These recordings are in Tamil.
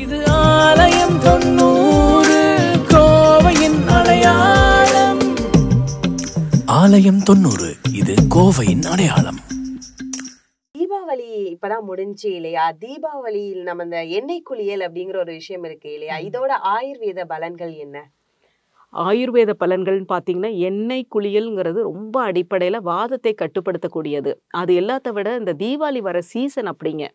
இது ஆலயம் 90 கோவையின் அடையாளம். ஆலயம் 90 இது கோவையின் அடையாளம். தீபாவளி இப்பதான் முடிஞ்சு இல்லையா? தீபாவளியில் நம்ம இந்த எண்ணெய் குளியல் அப்படிங்கிற ஒரு விஷயம் இருக்கு இல்லையா? இதோட ஆயுர்வேத பலன்கள் என்ன? ஆயுர்வேத பலன்கள்னு பார்த்தீங்கன்னா, எண்ணெய் குளியல்ங்கிறது ரொம்ப அடிப்படையில வாதத்தை கட்டுப்படுத்தக்கூடியது. அது எல்லாத்த விட இந்த தீபாவளி வர சீசன் அப்படிங்க.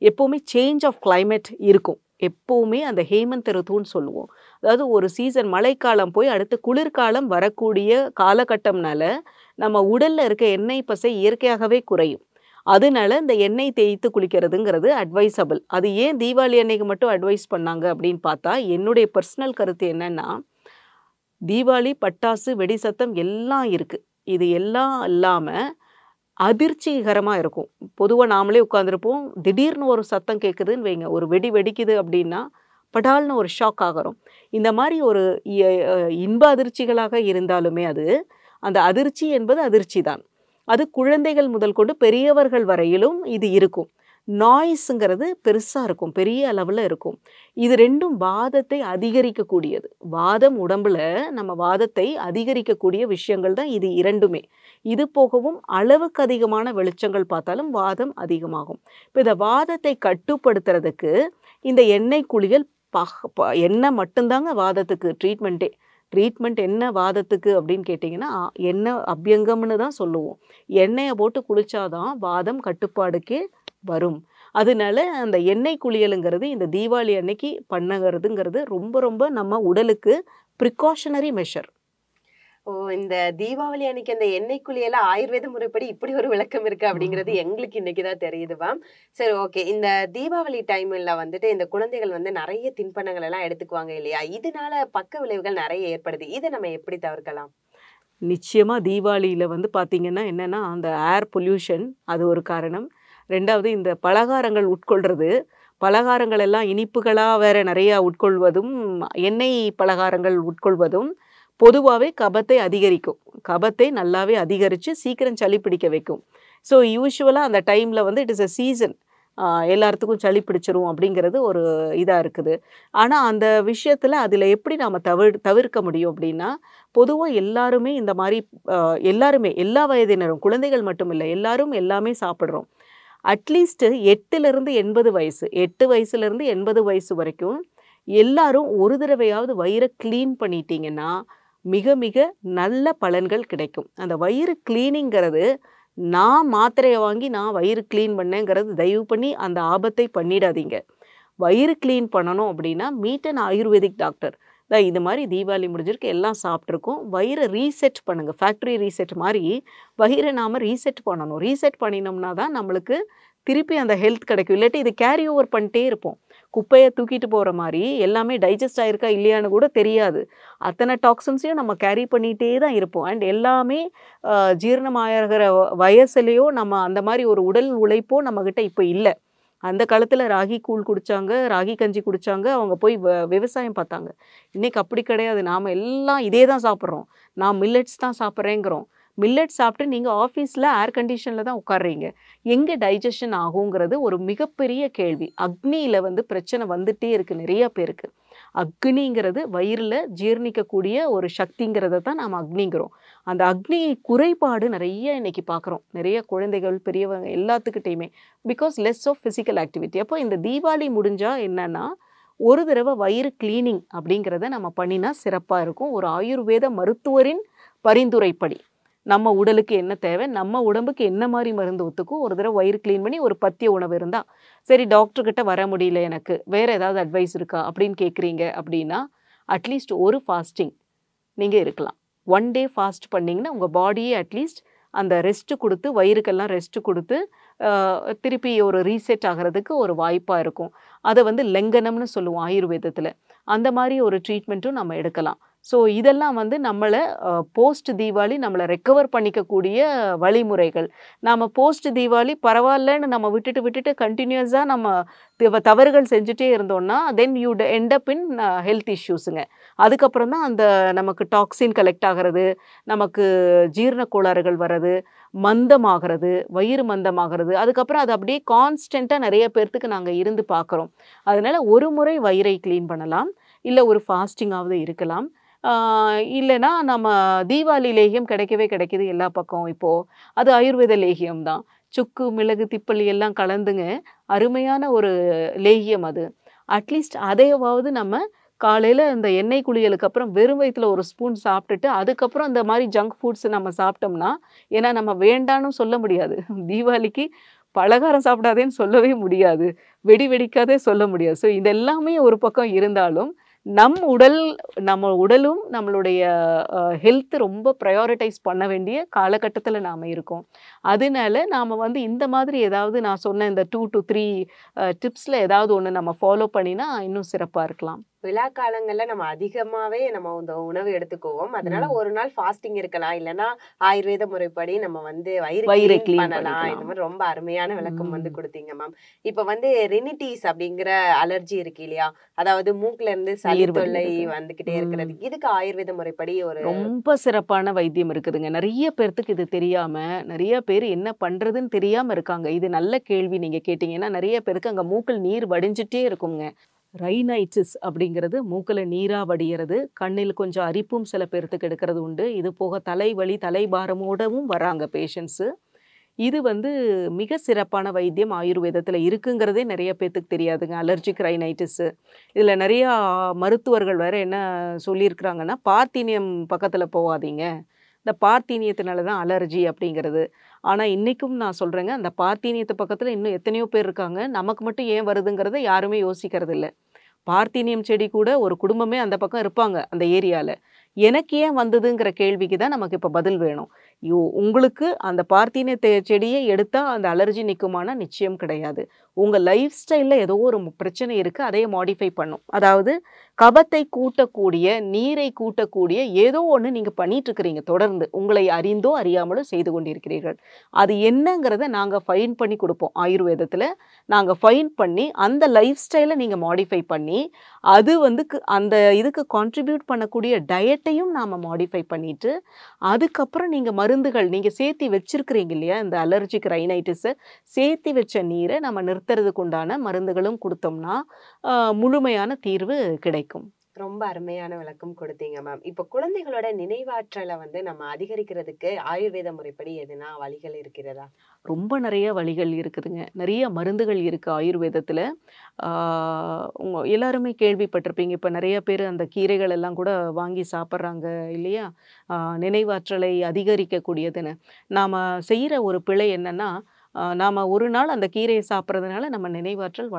எப்பவுமே சேஞ்ச் ஆஃப் கிளைமேட் இருக்கும். எப்பவுமே அந்த ஹேமந்த் ருத்துன்னு சொல்லுவோம். அதாவது ஒரு சீசன் மழைக்காலம் போய் அடுத்து குளிர்காலம் வரக்கூடிய காலகட்டம்னால, நம்ம உடல்ல இருக்க எண்ணெய் பசை இயற்கையாகவே குறையும். அதனால இந்த எண்ணெய் தேய்த்து குளிக்கிறதுங்கிறது அட்வைசபிள். அது ஏன் தீபாவளி அன்னைக்கு மட்டும் அட்வைஸ் பண்ணாங்க அப்படின்னு பார்த்தா, என்னுடைய பர்சனல் கருத்து என்னன்னா, தீபாவளி, பட்டாசு, வெடி சத்தம் எல்லாம் இருக்கு. இது எல்லாம் இல்லாம அதிர்ச்சிகரமா இருக்கும். பொதுவா நாமளே உட்கார்ந்திருப்போம். திடீர்னு ஒரு சத்தம் கேட்குதுன்னு வைங்க. ஒரு வெடி வெடிக்குது அப்படின்னா, படால்னு ஒரு ஷாக் ஆகுறோம். இந்த மாரி ஒரு எ அ இன்ப அதிர்ச்சிகளாக இருந்தாலுமே அந்த அதிர்ச்சி என்பது அதிர்ச்சி தான். அது குழந்தைகள் முதல் கொண்டு பெரியவர்கள் வரையிலும் இது இருக்கும். நாய்ஸுங்கிறது பெருசா இருக்கும். பெரிய அளவுல இருக்கும். இது 2ம் வாதத்தை அதிகரிக்கக்கூடியது. வாதம் உடம்புல நம்ம வாதத்தை அதிகரிக்கக்கூடிய விஷயங்கள் தான் இது 2மே. இது போகவும் அளவுக்கு அதிகமான வெளிச்சங்கள் பார்த்தாலும் வாதம் அதிகமாகும். இப்ப இந்த வாதத்தை கட்டுப்படுத்துறதுக்கு இந்த எண்ணெய் குளியல் எண்ணெய் மட்டும்தாங்க வாதத்துக்கு ட்ரீட்மெண்ட்டே. ட்ரீட்மெண்ட் என்ன வாதத்துக்கு அப்படின்னு கேட்டிங்கன்னா, எண்ணெய் அபியங்கம்னு தான் சொல்லுவோம். எண்ணெய போட்டு குளிச்சாதான் வாதம் கட்டுப்பாடுக்கே வரும். அதனால அந்த எண்ணெய் குளியலுங்கிறது இந்த தீபாவளி அன்னைக்கு பண்ணுகிறதுங்கிறது ரொம்ப ரொம்ப நம்ம உடலுக்கு ப்ரிகாஷனரி மெஷர். ஓ, இந்த தீபாவளி அன்னைக்கு அந்த எண்ணெய் குளியல ஆயுர்வேத முறைப்படி இப்படி ஒரு விளக்கம் இருக்கு அப்படிங்கிறது எங்களுக்கு இன்னைக்குதான் தெரியுதுவா? சரி, ஓகே. இந்த தீபாவளி டைம்ல வந்துட்டு இந்த குழந்தைகள் வந்து நிறைய தின்பண்டங்கள் எல்லாம் எடுத்துக்குவாங்க இல்லையா? இதனால பக்க விளைவுகள் நிறைய ஏற்படுது. இதை நம்ம எப்படி தவிர்க்கலாம்? நிச்சயமா தீபாவளியில வந்து பார்த்தீங்கன்னா என்னன்னா, அந்த ஏர் பொல்யூஷன் அது ஒரு காரணம். 2வது இந்த பலகாரங்கள் உட்கொள்றது. பலகாரங்கள் எல்லாம் இனிப்புகளா வேற நிறையா உட்கொள்வதும், எண்ணெய் பலகாரங்கள் உட்கொள்வதும் பொதுவாவே கபத்தை அதிகரிக்கும். கபத்தை நல்லாவே அதிகரிச்சு சீக்கிரம் சளி பிடிக்க வைக்கும். ஸோ யூசுவலா அந்த டைம்ல வந்து இட் இஸ் அ சீசன். எல்லாத்துக்கும் சளி பிடிச்சிரும் அப்படிங்கிறது ஒரு இதா இருக்குது. ஆனா அந்த விஷயத்துல அதுல எப்படி நாம தவிர்க்க முடியும் அப்படின்னா, பொதுவா எல்லாருமே இந்த மாரி எல்லாருமே எல்லா வயதினரும், குழந்தைகள் மட்டும் இல்ல, எல்லாரும் எல்லாமே சாப்பிடுறோம். அட்லீஸ்ட் 8லிருந்து 80 வயசு, 8 வயசுலேருந்து 80 வயசு வரைக்கும் எல்லாரும் ஒரு தடவையாவது வயிறை கிளீன் பண்ணிட்டீங்கன்னா, மிக மிக நல்ல பலன்கள் கிடைக்கும். அந்த வயிறு கிளீனிங்கிறது நான் மாத்திரையை வாங்கி நான் வயிறு கிளீன் பண்ணேங்கிறது தயவு பண்ணி அந்த ஆபத்தை பண்ணிடாதீங்க. வயிறு கிளீன் பண்ணணும் அப்படின்னா மீட் அன் ஆயுர்வேதிக் டாக்டர். இது மாதிரி தீபாவளி முடிஞ்சிருக்கு, எல்லாம் சாப்பிட்ருக்கோம், வயிறை ரீசெட் பண்ணுங்க. ஃபேக்ட்ரி ரீசெட் மாதிரி வயிறை நாம் ரீசெட் பண்ணணும். ரீசெட் பண்ணினோம்னா தான் நம்மளுக்கு திருப்பி அந்த ஹெல்த் கிடைக்கும். இல்லாட்டி இது கேரி ஓவர் பண்ணிட்டே இருப்போம். குப்பையை தூக்கிட்டு போகிற மாதிரி எல்லாமே டைஜஸ்ட் ஆயிருக்கா இல்லையான்னு கூட தெரியாது. அத்தனை டாக்ஸின்ஸையும் நம்ம கேரி பண்ணிகிட்டே தான் இருப்போம். அண்ட் எல்லாமே ஜீரணமாகிற வயசுலேயோ நம்ம அந்த மாதிரி ஒரு உடல் உழைப்போ நம்மக்கிட்ட இப்போ இல்லை. அந்த காலத்தில் ராகி கூழ் குடித்தாங்க, ராகி கஞ்சி குடித்தாங்க, அவங்க போய் விவசாயம் பார்த்தாங்க. இன்றைக்கி அப்படி கிடையாது. நாம் எல்லாம் இதே தான் சாப்பிட்றோம். நான் மில்லட்ஸ் தான் சாப்பிட்றேங்கிறோம். மில்லட்ஸ் சாப்பிட்டு நீங்கள் ஆஃபீஸில் ஏர் கண்டிஷனில் தான் உட்கார்றீங்க. எங்கே டைஜஷன் ஆகுங்கிறது ஒரு மிகப்பெரிய கேள்வி. அக்னியில் வந்து பிரச்சனை வந்துகிட்டே இருக்குது நிறைய பேருக்கு. அக்னிங்கிறது வயிறில் ஜீர்ணிக்கக்கூடிய ஒரு சக்திங்கிறத தான் நாம் அக்னிங்கிறோம். அந்த அக்னி குறைபாடு நிறைய இன்னைக்கு பார்க்குறோம். நிறைய குழந்தைகள், பெரியவங்க எல்லாத்துக்கிட்டையுமே. Because less of physical activity. அப்போ இந்த தீபாவளி முடிஞ்சால் என்னன்னா, ஒரு தடவை வயிறு கிளீனிங் அப்படிங்கிறத நம்ம பண்ணினா சிறப்பாக இருக்கும். ஒரு ஆயுர்வேத மருத்துவரின் பரிந்துரைப்படி நம்ம உடலுக்கு என்ன தேவை, நம்ம உடம்புக்கு என்ன மாதிரி மருந்து ஒத்துக்கும், ஒரு தடவை வயிறு கிளீன் பண்ணி ஒரு பத்திய உணவு இருந்தால் சரி, டாக்டர்கிட்ட வர முடியல, எனக்கு வேறு ஏதாவது அட்வைஸ் இருக்கா அப்படின்னு கேட்குறீங்க அப்படின்னா, அட்லீஸ்ட் ஒரு ஃபாஸ்டிங் நீங்கள் இருக்கலாம். 1 டே ஃபாஸ்ட் பண்ணிங்கன்னா உங்கள் பாடியே அட்லீஸ்ட் அந்த ரெஸ்ட்டு கொடுத்து, வயிறுக்கெல்லாம் ரெஸ்ட்டு கொடுத்து திருப்பி ஒரு ரீசெட் ஆகிறதுக்கு ஒரு வாய்ப்பாக இருக்கும். அதை வந்து லெங்கனம்னு சொல்லுவோம் ஆயுர்வேதத்தில். அந்த மாதிரி ஒரு ட்ரீட்மெண்ட்டும் நம்ம எடுக்கலாம். ஸோ இதெல்லாம் வந்து நம்மளை போஸ்ட் தீபாவளி நம்மளை ரெக்கவர் பண்ணிக்கக்கூடிய வழிமுறைகள். நாம் போஸ்ட் தீபாவளி பரவாயில்லன்னு நம்ம விட்டுட்டு கண்டினியூஸாக நம்ம தவறுகள் செஞ்சுட்டே இருந்தோம்னா then you end up in health இஷ்யூஸுங்க. அதுக்கப்புறம் தான் அந்த நமக்கு டாக்ஸின் கலெக்ட் ஆகிறது, நமக்கு ஜீரண கோளாறுகள் வர்றது, மந்தமாகிறது, வயிறு மந்தமாகிறது. அதுக்கப்புறம் அது அப்படியே கான்ஸ்டண்ட்டாக நிறைய பேர்த்துக்கு நாங்கள் இருந்து பார்க்குறோம். அதனால் ஒரு முறை வயிறை க்ளீன் பண்ணலாம், இல்லை ஒரு ஃபாஸ்டிங்காவது இருக்கலாம். இல்லைன்னா நம்ம தீபாவளி லேகியம் கிடைக்குது எல்லா பக்கம் இப்போது. அது ஆயுர்வேத லேகியம் தான். சுக்கு, மிளகு, திப்பலி எல்லாம் கலந்துங்க அருமையான ஒரு லேகியம் அது. அட்லீஸ்ட் அதையாவது நம்ம காலையில் இந்த எண்ணெய் குளியலுக்கு அப்புறம் வெறும் வயிற்றுல ஒரு ஸ்பூன் சாப்பிட்டுட்டு அதுக்கப்புறம் இந்த மாதிரி ஜங்க் ஃபுட்ஸ் நம்ம சாப்பிட்டோம்னா, ஏன்னா நம்ம வேண்டான்னு சொல்ல முடியாது. தீபாவளிக்கு பலகாரம் சாப்பிடாதேன்னு சொல்லவே முடியாது, வெடி வெடிக்காதே சொல்ல முடியாது. ஸோ இது எல்லாமே ஒரு பக்கம் இருந்தாலும் நம்ம உடலும் நம்மளுடைய ஹெல்த் ரொம்ப ப்ரையாரிட்டைஸ் பண்ண வேண்டிய காலகட்டத்தில் நாம் இருக்கோம். அதனால நாம் வந்து இந்த மாதிரி ஏதாவது நான் சொன்ன இந்த 2 to 3 டிப்ஸில் ஏதாவது ஒன்று நம்ம ஃபாலோ பண்ணினா இன்னும் சிறப்பாக இருக்கலாம். விழா காலங்கள்ல நம்ம அதிகமாவே நம்ம இந்த உணவு எடுத்துக்குவோம். அதனால ஒரு நாள் ஃபாஸ்டிங் இருக்கலாம், இல்லைன்னா ஆயுர்வேத முறைப்படி நம்ம வந்து வயிறு வயிறை clean clean பண்ணலாம். இந்த பண்ணிக்கலாம். மாதிரி ரொம்ப அருமையான விளக்கம் வந்து கொடுத்தீங்க மேம். இப்ப வந்து ரினிட்டிஸ் அப்படிங்கிற அலர்ஜி இருக்கு இல்லையா, அதாவது மூக்குல இருந்து சளி நீர் தொல்லை வடிகிறது. வந்துகிட்டே இருக்கிறது, இதுக்கு ஆயுர்வேத முறைப்படி ஒரு ரொம்ப சிறப்பான வைத்தியம் இருக்குதுங்க. நிறைய பேர்த்துக்கு இது தெரியாம, நிறைய பேர் என்ன பண்றதுன்னு தெரியாம இருக்காங்க. இது நல்ல கேள்வி நீங்க கேட்டீங்க. ஏன்னா நிறைய பேருக்கு அங்க மூக்கில் நீர் வடிஞ்சிட்டே இருக்குங்க. ரைனைட்டிஸ் அப்படிங்கிறது மூக்கில் நீரா வடிகிறது, கண்ணில் கொஞ்சம் அரிப்பும் சில பேர்த்துக்கு எடுக்கிறது உண்டு. இது போக தலைவலி, தலைபாரமோடவும் வராங்க பேஷண்ட்ஸு. இது வந்து மிக சிறப்பான வைத்தியம் ஆயுர்வேதத்தில் இருக்குங்கிறதே நிறைய பேர்த்துக்கு தெரியாதுங்க. அலர்ஜிக் ரைனைட்டிஸு இதில் நிறையா மருத்துவர்கள் வேறு என்ன சொல்லியிருக்கிறாங்கன்னா, பார்த்தீனியம் பக்கத்தில் போகாதீங்க, இந்த பார்த்தீனியத்தினால தான் அலர்ஜி அப்படிங்கிறது. ஆனால் இன்றைக்கும் நான் சொல்கிறேங்க, அந்த பார்த்தீனியத்து பக்கத்தில் இன்னும் எத்தனையோ பேர் இருக்காங்க. நமக்கு மட்டும் ஏன் வருதுங்கிறத யாருமே யோசிக்கிறது இல்லை. பார்த்தீனியம் செடி கூட ஒரு குடும்பமே அந்த பக்கம் இருப்பாங்க அந்த ஏரியாவில். எனக்கு ஏன் வந்ததுங்கிற கேள்விக்கு தான் நமக்கு இப்போ பதில் வேணும். உங்களுக்கு அந்த பார்த்தீனிய செடியை எடுத்தால் அந்த அலர்ஜி நிற்குமானா நிச்சயம் கிடையாது. உங்கள் லைஃப் ஸ்டைலில் ஏதோ ஒரு பிரச்சனை இருக்குது, அதையே மாடிஃபை பண்ணும். அதாவது கபத்தை கூட்டக்கூடிய, நீரை கூட்டக்கூடிய ஏதோ ஒன்று நீங்கள் பண்ணிகிட்ருக்கிறீங்க தொடர்ந்து, உங்களை அறிந்தோ அறியாமலோ செய்து கொண்டிருக்கிறீர்கள். அது என்னங்கிறத நாங்கள் ஃபைன் பண்ணி கொடுப்போம் ஆயுர்வேதத்தில். நாங்கள் ஃபைன் பண்ணி அந்த லைஃப் ஸ்டைலை நீங்கள் மாடிஃபை பண்ணி அது வந்து அந்த இதுக்கு கான்ட்ரிபியூட் பண்ணக்கூடிய டயட்டையும் நாம் மாடிஃபை பண்ணிவிட்டு அதுக்கப்புறம் நீங்கள் மருந்துகள் நீங்கள் சேர்த்தி வச்சுருக்கிறீங்க இல்லையா, இந்த அலர்ஜிக் ரைனைட்டிஸை சேர்த்தி வச்ச நீரை நம்ம நிறுத்துறதுக்கு உண்டான மருந்துகளும் கொடுத்தோம்னா முழுமையான தீர்வு கிடைக்கும். ரொம்ப அருமையான விளக்கம் கொடுத்தீங்க மேம். இப்போ குழந்தைகளோட நினைவாற்றலை வந்து நம்ம அதிகரிக்கிறதுக்கு ஆயுர்வேத முறைப்படி எதுனா வழிகள் இருக்கிறதா? ரொம்ப நிறைய வழிகள் இருக்குதுங்க. நிறைய மருந்துகள் இருக்குது ஆயுர்வேதத்தில். எல்லாருமே கேள்விப்பட்டிருப்பீங்க. இப்போ நிறைய பேர் அந்த கீரைகள் எல்லாம் கூட வாங்கி சாப்பிட்றாங்க இல்லையா, நினைவாற்றலை அதிகரிக்கக்கூடியதுன்னு. நாம் செய்கிற ஒரு பிழை என்னென்னா, நாம் ஒரு நாள் அந்த கீரையை சாப்பிட்றதுனால நம்ம நினைவாற்றல்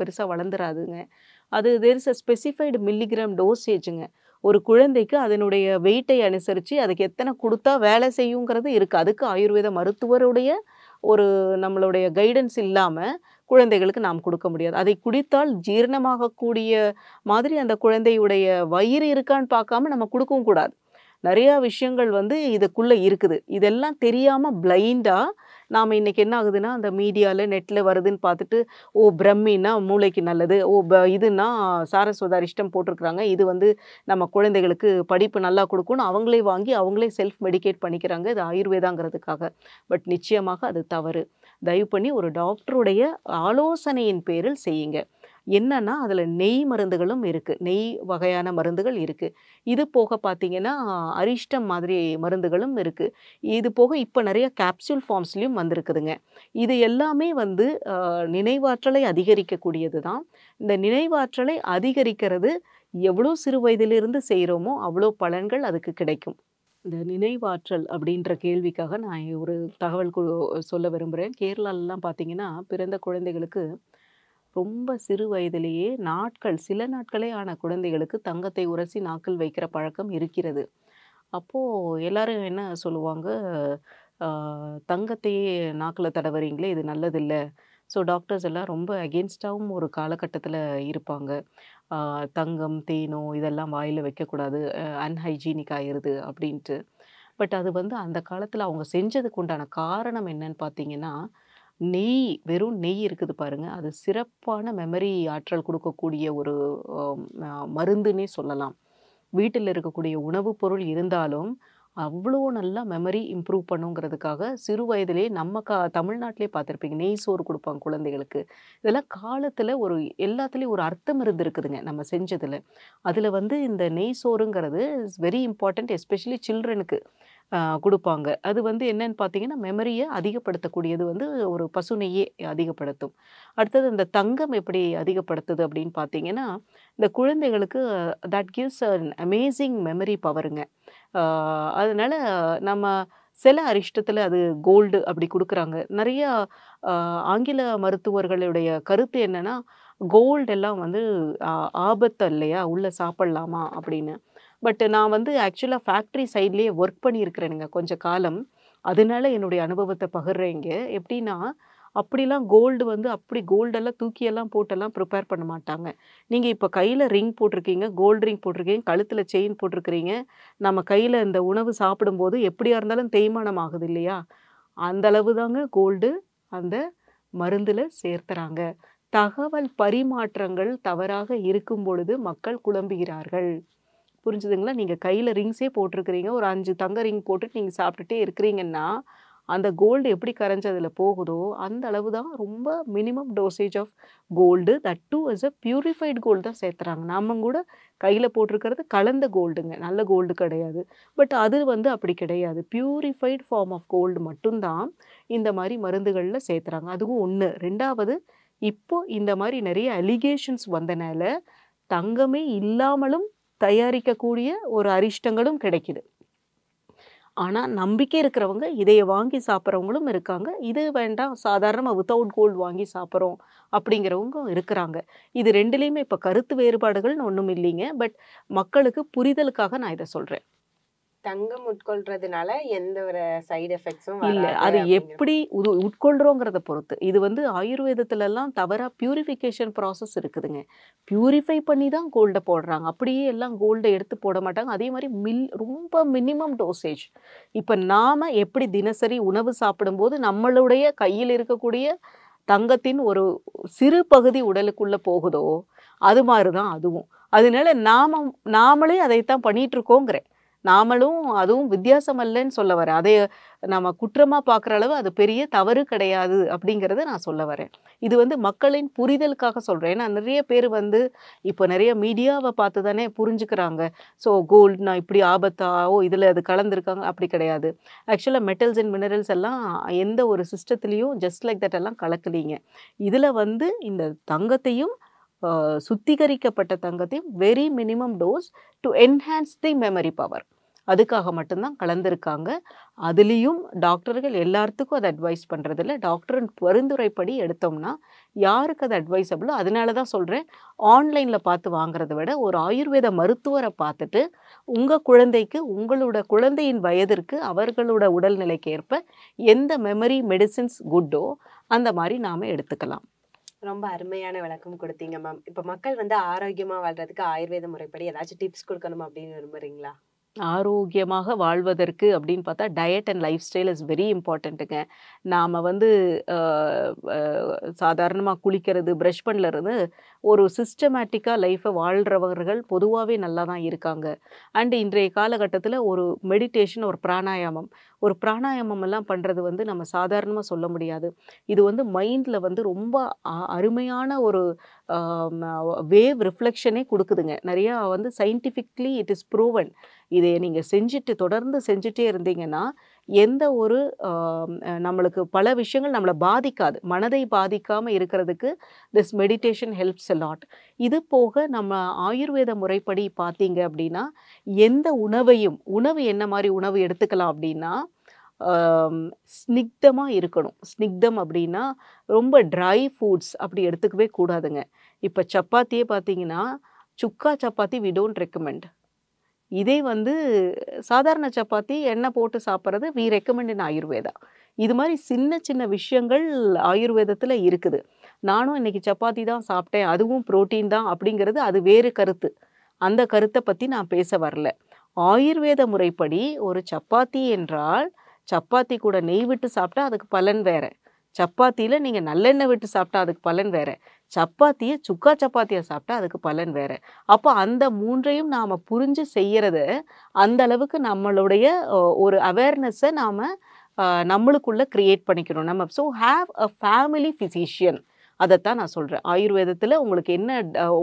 பெருசாக வளர்ந்துராதுங்க. அது there is a specified milligram டோசேஜுங்க. ஒரு குழந்தைக்கு அதனுடைய வெயிட்டை அனுசரித்து அதுக்கு எத்தனை கொடுத்தா வேலை செய்யுங்கிறது இருக்குது. அதுக்கு ஆயுர்வேத மருத்துவருடைய ஒரு நம்மளுடைய கைடன்ஸ் இல்லாமல் குழந்தைகளுக்கு நாம் கொடுக்க முடியாது. அதை குடித்தால் ஜீரணமாகக்கூடிய மாதிரி அந்த குழந்தையுடைய வயிறு இருக்கான்னு பார்க்காம நம்ம கொடுக்கவும் கூடாது. நிறையா விஷயங்கள் வந்து இதுக்குள்ளே இருக்குது. இதெல்லாம் தெரியாமல் பிளைண்டாக நாம் இன்றைக்கி என்ன ஆகுதுன்னா, அந்த மீடியாவில் நெட்டில் வருதுன்னு பார்த்துட்டு, ஓ பிரம்மின்னா மூளைக்கு நல்லது, இதுன்னா சாரஸ்வதாரிஷ்டம் போட்டிருக்கிறாங்க, இது வந்து நம்ம குழந்தைகளுக்கு படிப்பு நல்லா கொடுக்கும்னு அவங்களே வாங்கி அவங்களே செல்ஃப் மெடிகேட் பண்ணிக்கிறாங்க, இது ஆயுர்வேதாங்கிறதுக்காக. பட் நிச்சயமாக அது தவறு. தயவு பண்ணி ஒரு டாக்டருடைய ஆலோசனையின் பேரில் செய்யுங்க. என்னன்னா அதில் நெய் மருந்துகளும் இருக்குது, நெய் வகையான மருந்துகள் இருக்குது. இது போக பார்த்திங்கன்னா அரிஷ்டம் மாதிரி மருந்துகளும் இருக்குது. இது போக இப்போ நிறைய கேப்சூல் ஃபார்ம்ஸ்லேயும் வந்திருக்குதுங்க. இது எல்லாமே வந்து நினைவாற்றலை அதிகரிக்கக்கூடியது தான். இந்த நினைவாற்றலை அதிகரிக்கிறது எவ்வளோ சிறு வயதிலிருந்து செய்கிறோமோ அவ்வளோ பலன்கள் அதுக்கு கிடைக்கும். இந்த நினைவாற்றல் அப்படின்ற கேள்விக்காக நான் ஒரு தகவல் சொல்ல விரும்புகிறேன். கேரளாலெலாம் பார்த்திங்கன்னா பிறந்த குழந்தைகளுக்கு ரொம்ப சிறு வயதிலேயே சில நாட்களே ஆன குழந்தைகளுக்கு தங்கத்தை உரசி நாக்கில் வைக்கிற பழக்கம் இருக்கிறது. அப்போது எல்லாரும் என்ன சொல்லுவாங்க, தங்கத்தையே நாக்கில் தடவுறீங்களே இது நல்லதில்லை, ஸோ டாக்டர்ஸ் எல்லாம் ரொம்ப அகெயின்ஸ்டாகவும் ஒரு காலகட்டத்தில் இருப்பாங்க. தங்கம், தேனோ இதெல்லாம் வாயில் வைக்கக்கூடாது, அன்ஹைஜீனிக் ஆயிடுது அப்படின்ட்டு. பட் அது வந்து அந்த காலத்தில் அவங்க செஞ்சதுக்கு உண்டான காரணம் என்னன்னு பார்த்தீங்கன்னா, நெய், வெறும் நெய் இருக்குது பாருங்க, அது சிறப்பான மெமரி ஆற்றல் கொடுக்கக்கூடிய ஒரு மருந்துன்னே சொல்லலாம். வீட்டில் இருக்கக்கூடிய உணவுப் பொருள் இருந்தாலும் அவ்வளோ நல்லா மெமரி இம்ப்ரூவ் பண்ணுங்கிறதுக்காக சிறு வயதிலே நம்ம தமிழ்நாட்டிலே பார்த்துருப்பீங்க, நெய் சோறு கொடுப்பாங்க குழந்தைகளுக்கு. இதெல்லாம் காலத்தில் ஒரு எல்லாத்துலேயும் ஒரு அர்த்தம் இருந்திருக்குதுங்க நம்ம செஞ்சதில். அதில் வந்து இந்த நெய் சோறுங்கிறது இஸ் வெரி இம்பார்ட்டண்ட், எஸ்பெஷலி சில்ட்ரனுக்கு குடுப்பாங்க. அது வந்து என்னன்னு பார்த்தீங்கன்னா, மெமரிய அதிகப்படுத்தக்கூடியது வந்து ஒரு பசு நெய்யே அதிகப்படுத்தும். அடுத்தது இந்த தங்கம் எப்படி அதிகப்படுத்துது அப்படின்னு பார்த்தீங்கன்னா, இந்த குழந்தைகளுக்கு that gives an amazing memory பவருங்க. அதனால நம்ம சில அரிஷ்டத்தில் அது கோல்டு அப்படி குடுக்குறாங்க. நிறையா ஆங்கில மருத்துவர்களுடைய கருத்து என்னன்னா, கோல்டு எல்லாம் வந்து ஆபத்து இல்லையா? உள்ள சாப்பிடலாமா? அப்படின்னு. பட் நான் வந்து ஆக்சுவலா ஃபேக்ட்ரி சைட்லயே ஒர்க் பண்ணியிருக்கிறேனுங்க கொஞ்ச காலம். அதனால என்னுடைய அனுபவத்த பகிர்றேன் இங்க. எப்படின்னா, அப்படிலாம் கோல்டு வந்து அப்படி கோல்டெல்லாம் தூக்கியெல்லாம் போட்டெல்லாம் ப்ரிப்பேர் பண்ண மாட்டாங்க. நீங்க இப்ப கையில ரிங் போட்டிருக்கீங்க, கோல்டு ரிங் போட்டிருக்கீங்க, கழுத்துல செயின் போட்டிருக்கிறீங்க. நம்ம கையில இந்த உணவு சாப்பிடும்போது எப்படியா இருந்தாலும் தேய்மானம் ஆகுது இல்லையா? அந்த அளவு தாங்க கோல்டு அந்த மருந்துல சேர்த்துறாங்க. தகவல் பரிமாற்றங்கள் தவறாக இருக்கும் பொழுது மக்கள் குழம்புகிறார்கள். புரிஞ்சுதுங்களா? நீங்க கையில ரிங்ஸே போட்டிருக்கிறீங்க. ஒரு 5 தங்க ரிங் போட்டுட்டு நீங்க சாப்பிட்டுட்டே இருக்கிறீங்கன்னா, அந்த கோல்டு எப்படி கரைஞ்சு அதில போகுதோ, அந்த அளவு தான் ரொம்ப minimum dosage of gold. That too is a purified gold தான் சேர்த்துறாங்க. நாம கூட கையில போட்டிருக்கிறது கலந்த கோல்டுங்க. நல்ல கோல்டு கிடையாது. பட் அது வந்து அப்படி கிடையாது. பியூரிஃபைட் ஃபார்ம் ஆஃப் கோல்டு மட்டும் தான் இந்த மாரி மருந்துகள்ல சேர்த்துறாங்க. அதுவும் 1. 2வது, இப்போ இந்த மாரி நெறைய அலிகேஷன்ஸ் வந்தனால, தங்கமே இல்லாமலும் தயாரிக்கக்கூடிய ஒரு அரிஷ்டங்களும் கிடைக்குது. ஆனா, நம்பிக்கை இருக்கிறவங்க இதைய வாங்கி சாப்பிடுறவங்களும் இருக்காங்க. இது வேண்டாம், சாதாரணமா வித்தவுட் கோல்ட் வாங்கி சாப்பிடுறோம் அப்படிங்கிறவங்க இருக்கிறாங்க. இது 2லயுமே இப்ப கருத்து வேறுபாடுகள்னு ஒண்ணும் இல்லைங்க. பட் மக்களுக்கு புரிதலுக்காக நான் இத சொல்றேன். தங்கம் உட்கொள்றதுனால எந்த ஒரு சைடு எஃபெக்ட்ஸும் இல்ல. வராது அது அப்படிங்கிற எப்படி உட்கொள்றோங்கிறத பொறுத்து. இது வந்து ஆயுர்வேதத்துலலாம் தவறா பியூரிஃபிகேஷன் ப்ராசஸ் இருக்குதுங்க. பியூரிஃபை பண்ணி தான் கோல்ட போடுறாங்க. அப்படியே எல்லாம் கோல்ட எடுத்து போட மாட்டாங்க. அதே மாரி ரொம்ப மினிமம் டோசேஜ். இப்ப நாம எப்படி தினசரி உணவு சாப்பிடும்போது நம்மளுடைய கையில் இருக்கக்கூடிய தங்கத்தின் ஒரு சிறு பகுதி உடலுக்குள்ள போகுதோ, அது மாரி தான் அதுவும். அதனால நாமளே அதைத்தான் பண்ணிட்டு இருக்கோங்கிறேன். நாமளும் அதுவும் வித்தியாசம் அல்லன்னு சொல்ல வரேன். அதை நம்ம குற்றமா பார்க்குற அளவு அது பெரிய தவறு கிடையாது அப்படிங்கிறத நான் சொல்ல வரேன். இது வந்து மக்களின் புரிதலுக்காக சொல்றேன். ஏன்னா நிறைய பேர் வந்து இப்போ நிறைய மீடியாவை பார்த்து தானே புரிஞ்சுக்கிறாங்க. ஸோ கோல்ட்னா இப்படி ஆபத்தா, ஓ இதில் அது கலந்துருக்காங்க, அப்படி கிடையாது. ஆக்சுவலாக மெட்டல்ஸ் அண்ட் மினரல்ஸ் எல்லாம் எந்த ஒரு சிஸ்டத்துலேயும் ஜஸ்ட் லைக் தட் எல்லாம் கலக்கலீங்க. இதில் வந்து இந்த தங்கத்தையும் சுத்திகரிக்கப்பட்ட தங்கத்தையும் very minimum dose to enhance the memory power, அதுக்காக மட்டும்தான் கலந்துருக்காங்க. அதுலேயும் டாக்டர்கள் எல்லாத்துக்கும் அதை அட்வைஸ் பண்ணுறதில்ல. டாக்டரின் பரிந்துரைப்படி எடுத்தோம்னா யாருக்கு அது அட்வைஸபிளோ, அதனால தான் சொல்கிறேன், ஆன்லைனில் பார்த்து வாங்குறத விட ஒரு ஆயுர்வேத மருத்துவரை பார்த்துட்டு உங்கள் குழந்தைக்கு, உங்களோட குழந்தையின் வயதிற்கு, அவர்களோட உடல்நிலைக்கு ஏற்ப எந்த மெமரி மெடிசின்ஸ் குட்டோ அந்த மாதிரி நாம் எடுத்துக்கலாம். ரொம்ப அருமையான விளக்கம் கொடுத்தீங்க மேம். இப்ப மக்கள் வந்து ஆரோக்கியமா வாழ்றதுக்கு ஆயுர்வேத முறைப்படி ஏதாச்சும் டிப்ஸ் கொடுக்கணும் அப்படின்னு விரும்புறீங்களா? ஆரோக்கியமாக வாழ்வதற்கு அப்படின்னு பார்த்தா diet and lifestyle is very இம்பார்ட்டண்ட்டுங்க. நாம் வந்து சாதாரணமாக குளிக்கிறது, ப்ரஷ் பண்ணலருந்து ஒரு சிஸ்டமேட்டிக்காக லைஃப்பை வாழ்கிறவர்கள் பொதுவாகவே நல்லா தான் இருக்காங்க. அண்டு இன்றைய காலகட்டத்தில் ஒரு மெடிடேஷன், ஒரு பிராணாயாமம் எல்லாம் பண்ணுறது வந்து நம்ம சாதாரணமாக சொல்ல முடியாது. இது வந்து மைண்டில் வந்து ரொம்ப அருமையான ஒரு வேவ் ரிஃப்ளெக்ஷனே கொடுக்குதுங்க. நிறையா வந்து சயின்டிஃபிக்லி இட் இஸ் ப்ரூவன். இதை நீங்கள் தொடர்ந்து செஞ்சுட்டே இருந்தீங்கன்னா எந்த ஒரு நம்மளுக்கு பல விஷயங்கள் நம்மளை பாதிக்காது. மனதை பாதிக்காமல் இருக்கிறதுக்கு this meditation helps a lot. இது போக நம்ம ஆயுர்வேத முறைப்படி பார்த்தீங்க அப்படின்னா, எந்த உணவு என்ன மாதிரி உணவு எடுத்துக்கலாம் அப்படின்னா, ஸ்னிக்தமாக இருக்கணும். ஸ்னிக்தம் அப்படின்னா ரொம்ப ட்ரை ஃபுட்ஸ் அப்படி எடுத்துக்கவே கூடாதுங்க. இப்போ சப்பாத்தியே பார்த்தீங்கன்னா, சுக்கா சப்பாத்தி வி டோன்ட் ரெக்கமெண்ட். இதே வந்து சாதாரண சப்பாத்தி எண்ணெய் போட்டு சாப்பிட்றது வி ரெக்கமெண்ட் இன் ஆயுர்வேதா. இது மாதிரி சின்ன சின்ன விஷயங்கள் ஆயுர்வேதத்தில் இருக்குது. நானும் இன்னைக்கு சப்பாத்தி தான் சாப்பிட்டேன், அதுவும் புரோட்டீன் தான் அப்படிங்கிறது அது வேறு கருத்து. அந்த கருத்தை பற்றி நான் பேச வரல. ஆயுர்வேத முறைப்படி ஒரு சப்பாத்தி என்றால் சப்பாத்தி கூட நெய் விட்டு சாப்பிட்டா அதுக்கு பலன் வேற, சப்பாத்தியில் நீங்கள் நல்லெண்ணெய் விட்டு சாப்பிட்டா அதுக்கு பலன் வேற, சப்பாத்தியை சுக்கா சப்பாத்தியை சாப்பிட்டா அதுக்கு பலன் வேற. அப்போ அந்த மூன்றையும் நாம் புரிஞ்சு செய்கிறத அந்த அளவுக்கு நம்மளுடைய ஒரு அவேர்னஸை நாம் நம்மளுக்குள்ளே க்ரியேட் பண்ணிக்கணும் நம்ம. So have a family physician, அதைத்தான் நான் சொல்கிறேன். ஆயுர்வேதத்தில் உங்களுக்கு என்ன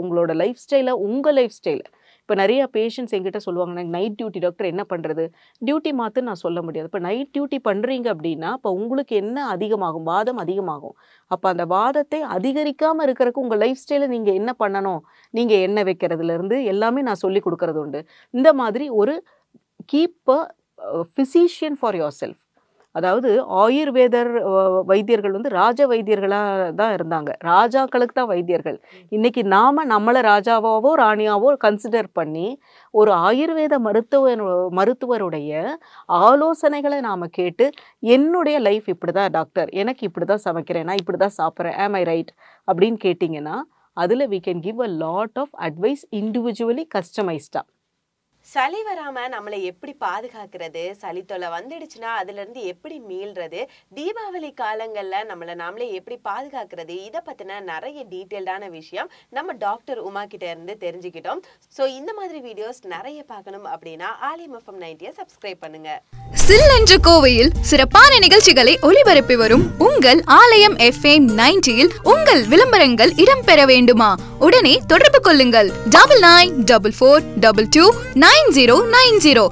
உங்களோட லைஃப் ஸ்டைலை, உங்கள் லைஃப் ஸ்டைலை, இப்போ நிறையா பேஷண்ட்ஸ் எங்கிட்ட சொல்லுவாங்க, எனக்கு நைட் டியூட்டி டாக்டர் என்ன பண்ணுறது, டியூட்டி மாற்று நான் சொல்ல முடியாது. இப்போ நைட் டியூட்டி பண்ணுறீங்க அப்படின்னா இப்போ உங்களுக்கு என்ன அதிகமாகும், வாதம் அதிகமாகும். அப்போ அந்த வாதத்தை அதிகரிக்காமல் இருக்கிறதுக்கு உங்கள் லைஃப் ஸ்டைலை நீங்கள் என்ன பண்ணணும், நீங்கள் எண்ணெய் வைக்கிறதுலேருந்து எல்லாமே நான் சொல்லி கொடுக்கறது உண்டு. இந்த மாதிரி ஒரு keep a physician for your self. அதாவது ஆயுர்வேதர் வைத்தியர்கள் வந்து ராஜ வைத்தியர்களாக தான் இருந்தாங்க, ராஜாக்களுக்கு தான் வைத்தியர்கள். இன்றைக்கி நாம் நம்மளை ராஜாவாவோ ராணியாவோ கன்சிடர் பண்ணி ஒரு ஆயுர்வேத மருத்துவருடைய ஆலோசனைகளை நாம் கேட்டு என்னுடைய லைஃப் இப்படி தான் டாக்டர், எனக்கு இப்படி தான் சமைக்கிறேன், நான் இப்படி தான் சாப்பிட்றேன், ஆம் ஐ ரைட் அப்படின்னு கேட்டிங்கன்னா அதில் we can give a lot of advice individually customized. சளி வராம நம்மளை எப்படி பாதுகாக்கிறது, சளி தொல்லை வந்துடுச்சுன்னா அதுல இருந்து எப்படி மீள்றது, தீபாவளி காலங்கள்ல நம்மளை நாமளே எப்படி பாதுகாக்கிறது, இதை பத்தின நிறைய டீட்டெயில்டான விஷயம் நம்ம டாக்டர் உமா கிட்ட இருந்து தெரிஞ்சுக்கிட்டோம். ஸோ இந்த மாதிரி வீடியோஸ் நிறைய பார்க்கணும் அப்படின்னா ஆலயம் FM 90 சப்ஸ்கிரைப் பண்ணுங்க. சில்லென்ற கோவையில் சிறப்பான நிகழ்ச்சிகளை ஒளிபரப்பி வரும் உங்கள் ஆலயம் FM 90 உங்கள் விளம்பரங்கள் இடம்பெற வேண்டுமா? உடனே தொடர்பு கொள்ளுங்கள் 9944229090.